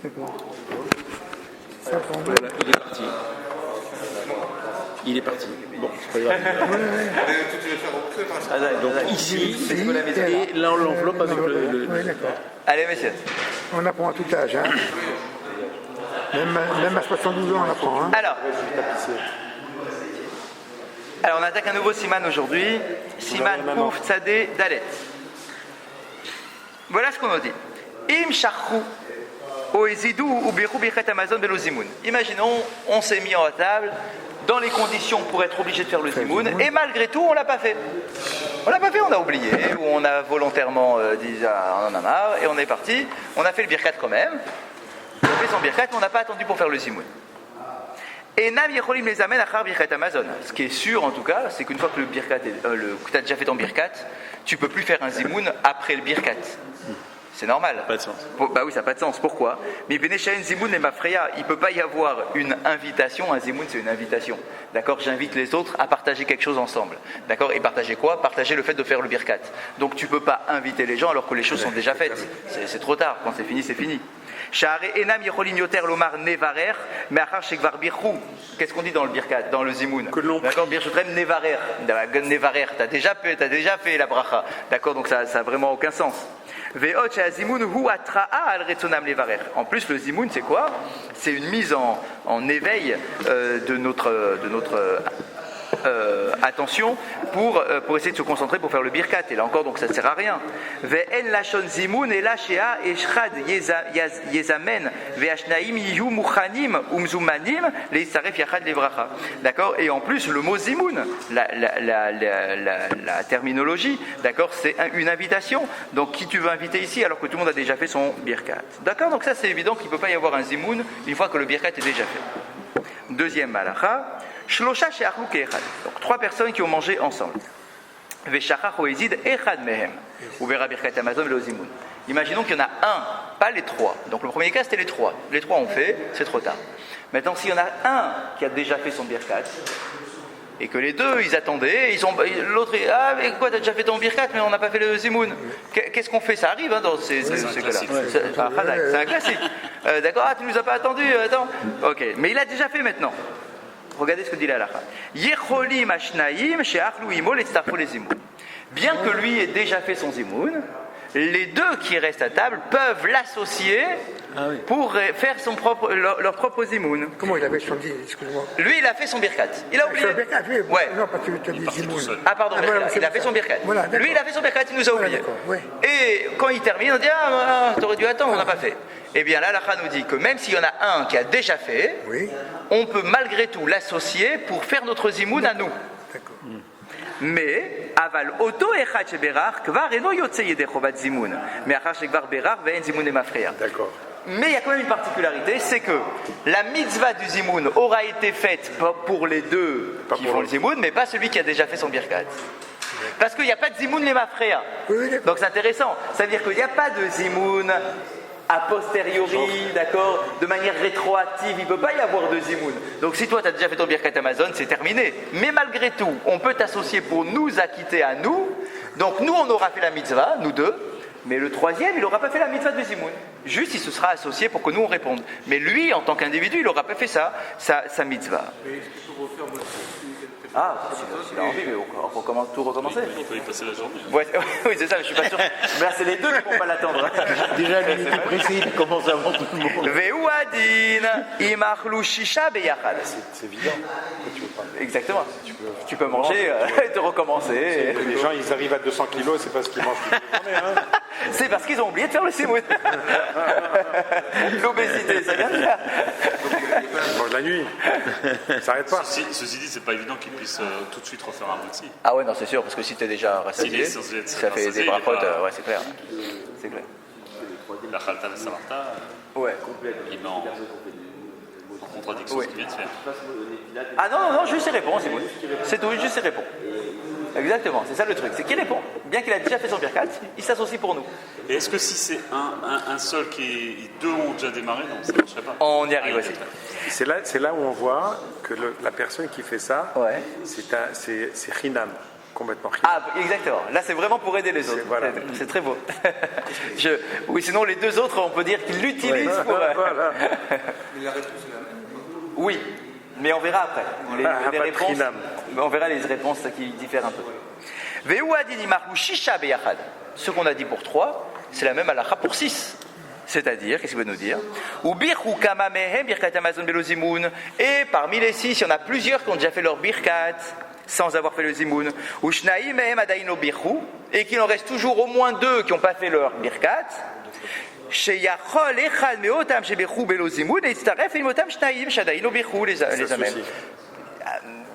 D'accord. Voilà, il est parti. Il est parti. Bon, c'est pas grave. Donc ici, et là on l'enveloppe avec le... Oui, d'accord. Allez, messieurs. On apprend à tout âge, hein. Même à 72 ans, on apprend, hein. Alors, on attaque un nouveau siman aujourd'hui. Siman Ouf Tzadé Dalet. Voilà ce qu'on nous dit. Im Shachru Oezidou ou Birou Birkat Amazon Belozimoun. Imaginons, on s'est mis à table dans les conditions pour être obligé de faire le zimoun, et malgré tout, on l'a pas fait. On l'a pas fait, on a oublié, ou on a volontairement dit on en a marre, et on est parti. On a fait le birkat quand même. On a fait son birkat, mais on n'a pas attendu pour faire le zimoun. Et Nam Yecholim les amène à Char Birkat Amazon. Ce qui est sûr en tout cas, c'est qu'une fois que que tu as déjà fait ton birkat, tu peux plus faire un zimoun après le birkat. C'est normal. Pas de sens. Bah oui, ça n'a pas de sens. Pourquoi? Mais Beneshaen Zimoun et Mafreya, il ne peut pas y avoir une invitation. Un Zimoun, c'est une invitation. D'accord? J'invite les autres à partager quelque chose ensemble. D'accord? Et partager quoi? Partager le fait de faire le birkat. Donc tu ne peux pas inviter les gens alors que les choses sont déjà faites. C'est trop tard. Quand c'est fini, c'est fini. Qu'est-ce qu'on dit dans le birkat, dans le zimoun? D'accord, birchutrem nevarer. Nevarer, t'as déjà fait la bracha. D'accord, donc ça a vraiment aucun sens. En plus, le zimoun, c'est quoi? C'est une mise en éveil de notre attention pour essayer de se concentrer pour faire le birkat. Et là encore, donc ça ne sert à rien. Ve'en lashon zimoun et lashea eshchad yezamen ve'ashnaim yiyu muchanim umzumanim leisaref yachad levracha. D'accord. Et en plus, le mot zimoun, la terminologie, d'accord, c'est une invitation. Donc, qui tu veux inviter ici alors que tout le monde a déjà fait son birkat? D'accord. Donc ça, c'est évident qu'il ne peut pas y avoir un zimoun une fois que le birkat est déjà fait. Deuxième malacha. Shlosha she'achlu ke'echad. Donc 3 personnes qui ont mangé ensemble. Ve'shachach oezid echad mehem. Ou verra birkat Amazon ve'lozimoun. Imaginons qu'il y en a un, pas les 3. Donc le premier cas c'était les 3. Les 3 ont fait, c'est trop tard. Maintenant s'il y en a un qui a déjà fait son birkat et que les deux ils attendaient, l'autre mais quoi, t'as déjà fait ton birkat mais on n'a pas fait le zimoun. Qu'est-ce qu'on fait? Ça arrive hein, dans ces cas-là. C'est un classique. D'accord, tu nous as pas attendu, attends. Ok, mais il a déjà fait maintenant. Regardez ce que dit la halakha. Yecholim ashnaim she'achlu imo letzarfu lezimoun. Bien que lui ait déjà fait son zimoun, les deux qui restent à table peuvent l'associer pour faire leur propre zimoun. Comment il avait son dit? Excuse-moi. Lui, il a fait son birkat. Il a oublié. Son birkat, oui. Ouais. Non, parce que tu as dit zimoun. Ah pardon, il a fait son birkat. Voilà, lui, il a fait son birkat, il nous a oublié. Ouais. Et quand il termine, on dit t'aurais dû attendre, on n'a pas fait. Eh bien là, l'Alakha nous dit que même s'il y en a un qui a déjà fait, on peut malgré tout l'associer pour faire notre zimoun à nous. D'accord. Mais aval auto echad sheberach kvar eno yotze yedei chovat zimoun. Mais achar shekvar berach ve'en zimoun emafreya. D'accord. Mais il y a quand même une particularité, c'est que la mitzvah du zimoun aura été faite pour les deux qui font le zimoun, mais pas celui qui a déjà fait son birkat. Parce qu'il n'y a pas de zimoun lemafreya. Donc c'est intéressant. Ça veut dire qu'il n'y a pas de zimoun a posteriori, d'accord, de manière rétroactive, il ne peut pas y avoir de zimoun. Donc si toi tu as déjà fait ton birkat Amazon, c'est terminé. Mais malgré tout, on peut t'associer pour nous acquitter à nous. Donc nous, on aura fait la mitzvah, nous deux, mais le troisième, il n'aura pas fait la mitzvah de zimoun. Juste, il se sera associé pour que nous, on réponde. Mais lui, en tant qu'individu, il n'aura pas fait ça, sa mitzvah. Ah, s'il a envie, mais on recommence, tout recommencer. On peut y passer la journée. Ouais, oui, c'est ça, je suis pas sûr. Mais là, c'est les deux qui ne vont pas l'attendre. Déjà, lui, il était pressé, il commence avant tout le monde. Ve'uadin imachlu shisha beyachad. C'est évident. Exactement. Tu peux manger et te recommencer. Les gens, ils arrivent à 200 kilos, c'est parce qu'ils mangent toute la journée. Hein. C'est parce qu'ils ont oublié de faire le simoun. L'obésité, ça vient de faire. Ils mangent la nuit. Ça n'arrête pas. Ceci dit, c'est pas évident qu'ils puissent tout de suite refaire un motzi. Ah ouais, non, c'est sûr, parce que si t'es déjà rassasié, ça fait des brachotes, ouais, c'est clair. C'est clair. La Khalta la Samarta, Ouais. il met en contradiction ce qu'il vient de faire. Ah non, juste il répond, c'est bon. C'est tout, juste il répond. Exactement, c'est ça le truc, c'est qu'il répond. Bien qu'il a déjà fait son birkat, il s'associe pour nous. Et est-ce que si c'est un seul qui deux ont déjà démarré, non, ça ne marcherait pas? On y arrive aussi. C'est là où on voit que la personne qui fait ça, c'est chinam. Complètement. Ah, exactement. Là, c'est vraiment pour aider les autres. Voilà. C'est très beau. Oui, sinon, les deux autres, on peut dire qu'ils l'utilisent pour... Voilà. Oui, mais on verra après. Les pas de réponses, trinam. on verra les réponses qui diffèrent un peu. Ce qu'on a dit pour 3, c'est la même halakha pour 6. C'est-à-dire, qu'est-ce qu'il veut nous dire? Et parmi les 6, il y en a plusieurs qui ont déjà fait leur birkat sans avoir fait le zimoun. Et qu'il en reste toujours au moins 2 qui n'ont pas fait leur birkat.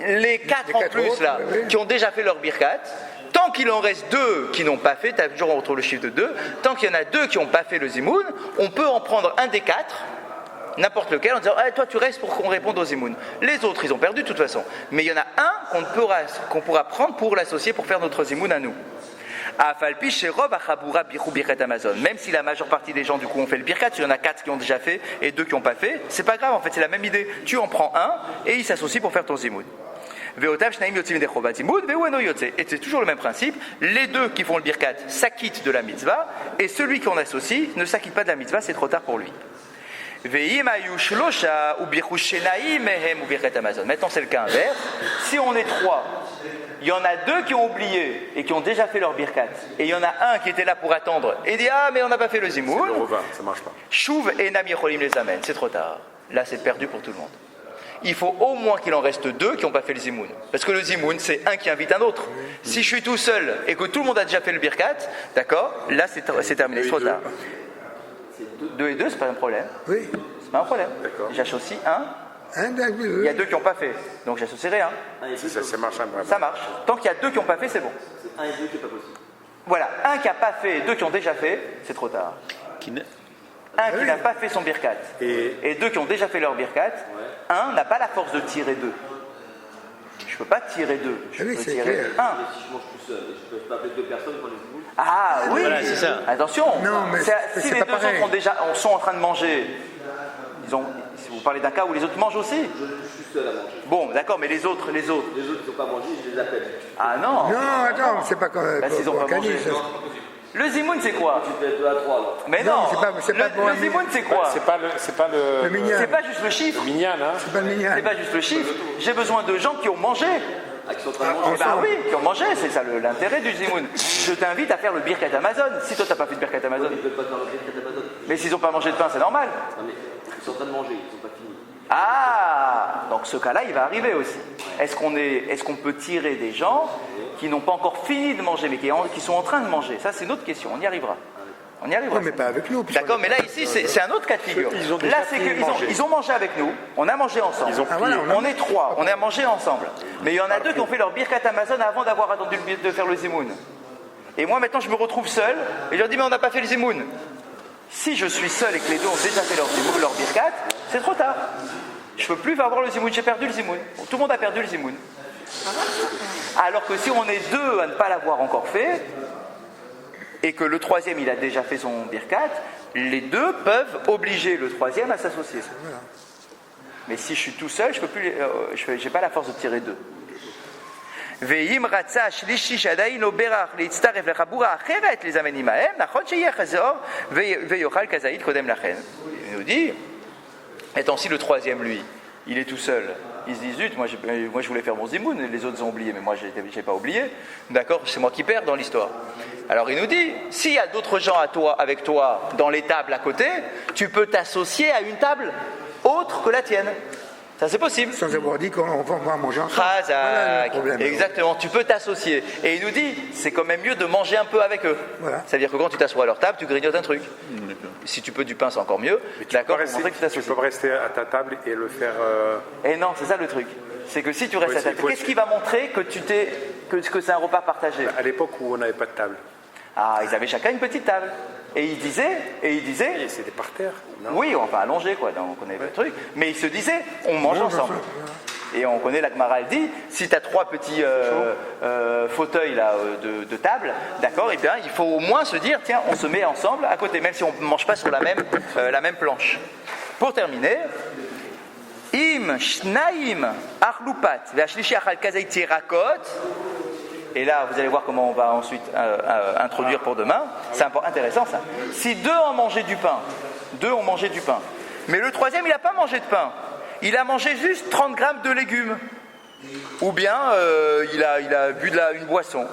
Les 4 en plus là, qui ont déjà fait leur birkat, tant qu'il en reste 2 qui n'ont pas fait, tu as toujours entre le chiffre de 2, tant qu'il y en a 2 qui n'ont pas fait le zimoun, on peut en prendre un des 4, n'importe lequel, en disant toi tu restes pour qu'on réponde au zimoun. Les autres ils ont perdu de toute façon, mais il y en a un qu'on pourra prendre pour l'associer pour faire notre zimoun à nous. Même si la majeure partie des gens du coup ont fait le birkat, il y en a 4 qui ont déjà fait et 2 qui n'ont pas fait, c'est pas grave en fait, c'est la même idée. Tu en prends un et il s'associe pour faire ton zimoun. Et c'est toujours le même principe, les 2 qui font le birkat s'acquittent de la mitzvah et celui qu'on associe ne s'acquitte pas de la mitzvah, c'est trop tard pour lui. Maintenant c'est le cas inverse, si on est 3, il y en a 2 qui ont oublié et qui ont déjà fait leur birkat, et il y en a un qui était là pour attendre et dit mais on n'a pas fait le zimoun, Le revin, ça marche pas. Chouv et Nam Yecholim les amène, c'est trop tard. Là c'est perdu pour tout le monde. Il faut au moins qu'il en reste 2 qui n'ont pas fait le zimoun. Parce que le zimoun, c'est un qui invite un autre. Si je suis tout seul et que tout le monde a déjà fait le birkat, d'accord, là c'est terminé, c'est trop tard. 2 et 2, c'est pas un problème. Oui. C'est pas un problème. D'accord. J'associe un. Un Il y a 2 qui n'ont pas fait, donc j'associerai un. Ça marche vraiment. Ça marche. Tant qu'il y a 2 qui n'ont pas fait, c'est bon. Un et deux qui n'est pas possible. Voilà, un qui n'a pas fait et 2 qui ont déjà fait, c'est trop tard. Un qui n'a pas fait son birkat et 2 qui ont déjà fait leur birkat, un n'a pas la force de tirer 2. Je ne peux pas tirer 2, je Oui, peux c'est tirer clair. 1. Mais si je mange tout seul, je peux pas appeler 2 personnes pour les boules. Ah oui, Voilà, c'est ça. Attention, Non, mais si c'est les pas 2 pareil. autres sont en train de manger, si vous parlez d'un cas où les autres mangent aussi. Je suis seul à manger. Bon, d'accord, mais les autres. Les autres qui n'ont pas mangé, je les appelle. Ah non. Non, attends, c'est pas comme Bah, s'ils ont pas mangé. Le zimoun, c'est quoi? Tu fais 2 à 3 alors. Mais Non, non, c'est pas pour le un- zimoun, c'est quoi? C'est pas le Le minyan. C'est pas juste le chiffre. minyan, hein. C'est pas le minyan. C'est pas juste le chiffre. J'ai besoin de gens qui ont mangé. Ah, qui sont en train de manger. Eh ben oui, qui ont mangé, c'est ça l'intérêt du zimoun. Je t'invite à faire le birkat Amazon. Si toi t'as pas fait de birkat Amazon, Ils ne peuvent pas faire le birkat Amazon. mais s'ils ont pas mangé de pain, c'est normal. Non mais ils sont en train de manger, ils ne sont pas finis. Ah, donc ce cas-là, il va arriver aussi. Est-ce qu'on peut tirer des gens qui n'ont pas encore fini de manger, mais qui sont en train de manger? Ça, c'est une autre question. On y arrivera. On y arrivera. Oui, mais pas avec nous. puisqu'on- D'accord, mais là ici c'est un autre cas de figure. Ils ont déjà Là c'est fini de qu'ils manger. ils ont mangé avec nous, on a mangé ensemble. Ils ont Ah, voilà, plié. On est 3, on a mangé ensemble. Mais il y en a 2 qui ont fait leur birkat Amazon avant d'avoir attendu de faire le zimoun. Et moi maintenant je me retrouve seul et je leur dis mais on n'a pas fait le zimoun. Si je suis seul et que les 2 ont déjà fait leur zimoun, leur birkat, c'est trop tard. Je peux plus avoir le zimoun, j'ai perdu le zimoun. Tout le monde a perdu le zimoun. Alors que si on est 2 à ne pas l'avoir encore fait, et que le 3e il a déjà fait son birkat, les 2 peuvent obliger le 3e à s'associer. Mais si je suis tout seul, je peux plus, j'ai pas la force de tirer 2. ואם רצה השלישי שעדיין לא בירך להצטרף לחבורה אחרת לזמן עמהם, נכון שיחזור ויאכל כזית קודם לכן. Il nous dit, étant si le 3e lui, il est tout seul, il se dit zut, moi je voulais faire mon zimoun, les autres ont oublié, mais moi j'ai pas oublié, d'accord, c'est moi qui perds dans l'histoire. Alors il nous dit, s'il y a d'autres gens avec toi dans les tables à côté, tu peux t'associer à une table autre que la tienne. Ça c'est possible. Sans avoir dit qu'on va manger ensemble. Voilà le Khazak, problème. exactement, tu peux t'associer. Et il nous dit, c'est quand même mieux de manger un peu avec eux. Voilà. C'est-à-dire que quand tu t'assois à leur table, tu grignotes un truc. Si tu peux du pain, c'est encore mieux. D'accord, pour montrer que tu Tu t'associes. peux rester à ta table et le faire. Et non, c'est ça le truc. C'est que si tu restes Oui, à ta il table, faut- qu'est-ce qui va montrer que que c'est un repas partagé? À l'époque où on n'avait pas de table. Ah, ils avaient chacun une petite table. Et ils disaient, Et c'était par terre. Non. oui, enfin allongé quoi, donc on connaît le truc, mais ils se disaient, on mange ensemble. Et on connaît la Gemara, elle dit, si tu as 3 petits fauteuils là, de table, d'accord, et bien il faut au moins se dire, tiens, on se met ensemble à côté, même si on ne mange pas sur la même planche. Pour terminer, Im shnaim achlupat ve'ashlishi achal kazait tirakot. Et là, vous allez voir comment on va ensuite introduire pour demain. C'est intéressant ça. Si deux ont mangé du pain, mais le troisième, il n'a pas mangé de pain. Il a mangé juste 30 grammes de légumes. Ou bien il a bu une boisson.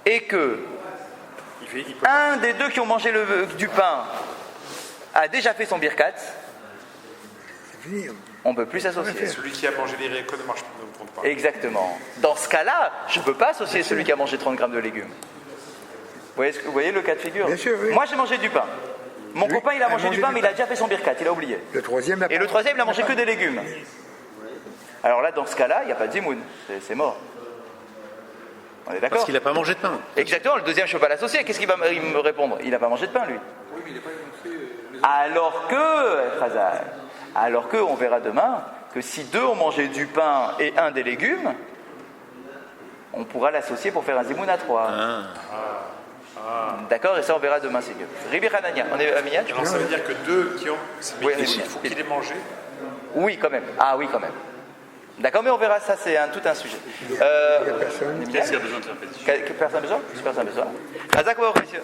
Et que un des deux qui ont mangé du pain a déjà fait son birkat, on ne peut plus s'associer. Celui qui a mangé les haricots ne compte pas. Exactement. Dans ce cas-là, je ne peux pas associer celui qui a mangé 30 grammes de légumes. Vous voyez le cas de figure? Bien sûr, oui. Moi, j'ai mangé du pain. Mon copain, il a mangé du pain, mais il a déjà fait son birkat, il a oublié. Le troisième, Et le troisième, il a mangé que des légumes. Alors là, dans ce cas-là, il n'y a pas de zimoun. C'est mort. On est d'accord? Parce qu'il n'a pas mangé de pain. Exactement, le deuxième, je ne peux pas l'associer. Qu'est-ce qu'il va me répondre? Il n'a pas mangé de pain, lui. Oui, mais il n'a pas mangé. Alors que, on verra demain, que si deux ont mangé du pain et un des légumes, on pourra l'associer pour faire un zimoun à 3. D'accord? Et ça, on verra demain, c'est mieux. Ribi Hanania, on est à Miyad? Alors ça veut dire que deux qui ont... Oui, il faut qu'il ait mangé. Oui, quand même. Ah oui, quand même. D'accord, mais on verra, ça c'est tout un sujet. Qu'est-ce qu'il y a besoin de répétition? Personne a besoin? Personne a besoin. Azak, messieurs.